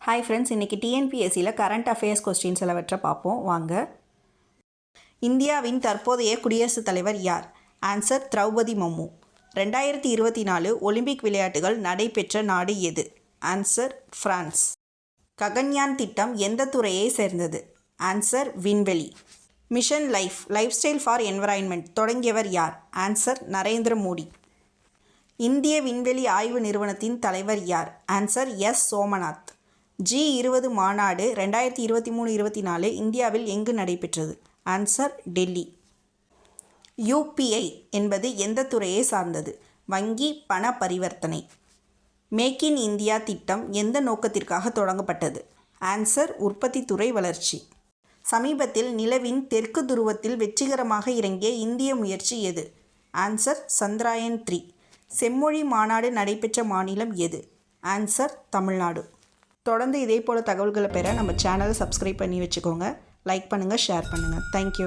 Hi friends, இன்றைக்கி டிஎன்பிஎஸ்சியில் current affairs questions சிலவற்றை பார்ப்போம் வாங்க. இந்தியாவின் தற்போதைய குடியரசுத் தலைவர் யார்? ஆன்சர் திரௌபதி முர்மு. 2024 ஒலிம்பிக் விளையாட்டுகள் நடைபெற்ற நாடு எது? Answer France. ககன்யான் திட்டம் எந்த துறையை சேர்ந்தது? ஆன்சர் விண்வெளி. Mission lifestyle for environment தொடங்கியவர் யார்? ஆன்சர் நரேந்திர மோடி. இந்திய விண்வெளி ஆய்வு நிறுவனத்தின் தலைவர் யார்? Answer S Somnath. G20 மாநாடு 2023-24 இந்தியாவில் எங்கு நடைபெற்றது? ஆன்சர் டெல்லி. UPI என்பது எந்த துறையை சார்ந்தது? வங்கி பண பரிவர்த்தனை. மேக் இன் இந்தியா திட்டம் எந்த நோக்கத்திற்காக தொடங்கப்பட்டது? ஆன்சர் உற்பத்தி துறை வளர்ச்சி. சமீபத்தில் நிலவின் தெற்கு துருவத்தில் வெற்றிகரமாக இறங்கிய இந்திய முயற்சி எது? ஆன்சர் சந்திராயன் 3. செம்மொழி மாநாடு நடைபெற்ற மாநிலம் எது? ஆன்சர் தமிழ்நாடு. தொடர்ந்து இதே போல் தகவல்களை பெற நம்ம சேனலை சப்ஸ்கிரைப் பண்ணி வச்சுக்கோங்க. லைக் பண்ணுங்கள், ஷேர் பண்ணுங்கள். தேங்க்யூ.